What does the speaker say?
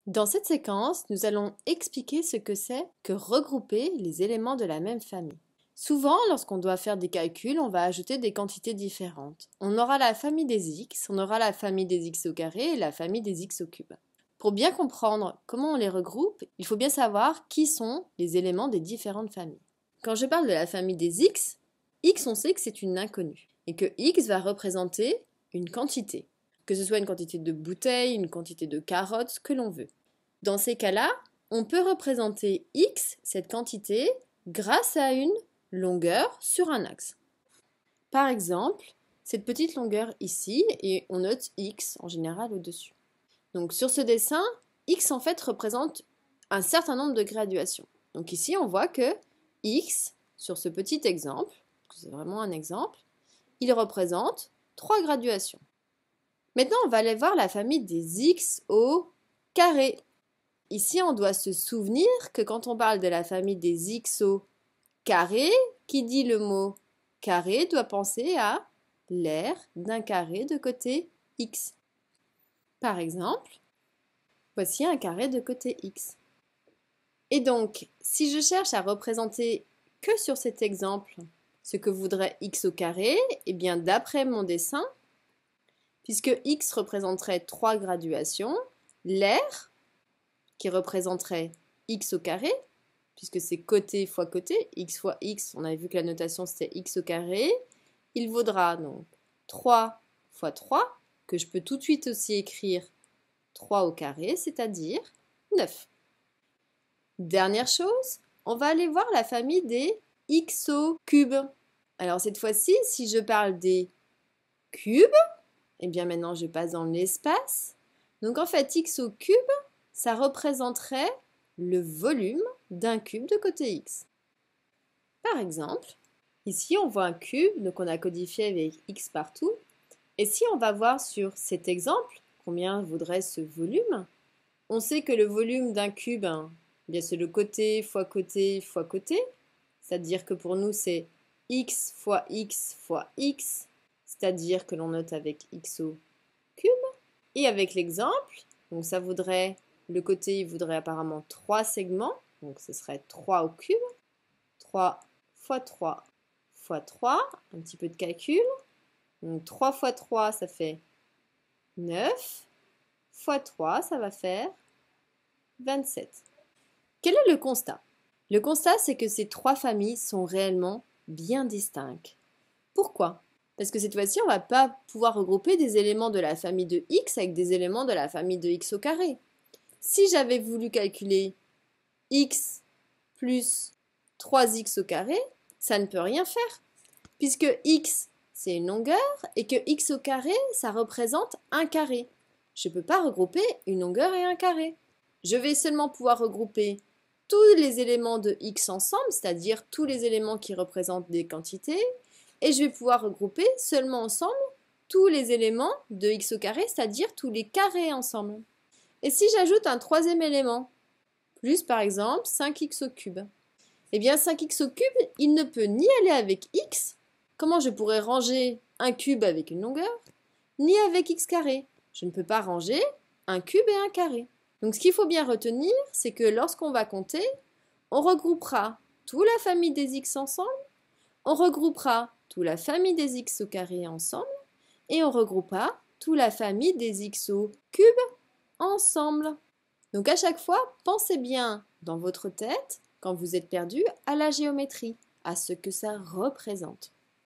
Dans cette séquence, nous allons expliquer ce que c'est que regrouper les éléments de la même famille. Souvent, lorsqu'on doit faire des calculs, on va ajouter des quantités différentes. On aura la famille des x, on aura la famille des x au carré et la famille des x au cube. Pour bien comprendre comment on les regroupe, il faut bien savoir qui sont les éléments des différentes familles. Quand je parle de la famille des x on sait que c'est une inconnue et que x va représenter une quantité. Que ce soit une quantité de bouteilles, une quantité de carottes, ce que l'on veut. Dans ces cas-là, on peut représenter x, cette quantité, grâce à une longueur sur un axe. Par exemple, cette petite longueur ici, et on note x en général au-dessus. Donc sur ce dessin, x en fait représente un certain nombre de graduations. Donc ici, on voit que x, sur ce petit exemple, c'est vraiment un exemple, il représente 3 graduations. Maintenant, on va aller voir la famille des x au carré. Ici, on doit se souvenir que quand on parle de la famille des x au carré, qui dit le mot carré doit penser à l'aire d'un carré de côté x. Par exemple, voici un carré de côté x. Et donc, si je cherche à représenter que sur cet exemple ce que voudrait x au carré, eh bien d'après mon dessin, puisque x représenterait 3 graduations, l'aire, qui représenterait x au carré, puisque c'est côté fois côté, x fois x, on avait vu que la notation c'était x au carré, il vaudra donc 3 fois 3, que je peux tout de suite aussi écrire 3 au carré, c'est-à-dire 9. Dernière chose, on va aller voir la famille des x au cube. Alors cette fois-ci, si je parle des cubes, et bien maintenant je passe dans l'espace. Donc en fait, x au cube, ça représenterait le volume d'un cube de côté x. Par exemple, ici on voit un cube, donc on a codifié avec x partout. Et si on va voir sur cet exemple, combien vaudrait ce volume, on sait que le volume d'un cube, c'est le côté fois côté fois côté. C'est-à-dire que pour nous, c'est x fois x fois x, c'est-à-dire que l'on note avec x au cube. Et avec l'exemple, donc ça voudrait, le côté il voudrait apparemment 3 segments, donc ce serait 3 au cube, 3 fois 3 fois 3, un petit peu de calcul, donc 3 fois 3 ça fait 9, fois 3 ça va faire 27. Quel est le constat? Le constat, c'est que ces 3 familles sont réellement bien distinctes. Pourquoi? Parce que cette fois-ci, on ne va pas pouvoir regrouper des éléments de la famille de x avec des éléments de la famille de x au carré. Si j'avais voulu calculer x plus 3x au carré, ça ne peut rien faire, puisque x, c'est une longueur, et que x au carré, ça représente un carré. Je ne peux pas regrouper une longueur et un carré. Je vais seulement pouvoir regrouper tous les éléments de x ensemble, c'est-à-dire tous les éléments qui représentent des quantités, et je vais pouvoir regrouper seulement ensemble tous les éléments de x au carré, c'est-à-dire tous les carrés ensemble. Et si j'ajoute un troisième élément, plus par exemple 5x au cube, eh bien 5x au cube, il ne peut ni aller avec x, comment je pourrais ranger un cube avec une longueur, ni avec x carré. Je ne peux pas ranger un cube et un carré. Donc ce qu'il faut bien retenir, c'est que lorsqu'on va compter, on regroupera toute la famille des x ensemble, on regroupera toute la famille des x au carré ensemble, et on regroupera toute la famille des x au cube ensemble. Donc à chaque fois, pensez bien dans votre tête, quand vous êtes perdu, à la géométrie, à ce que ça représente.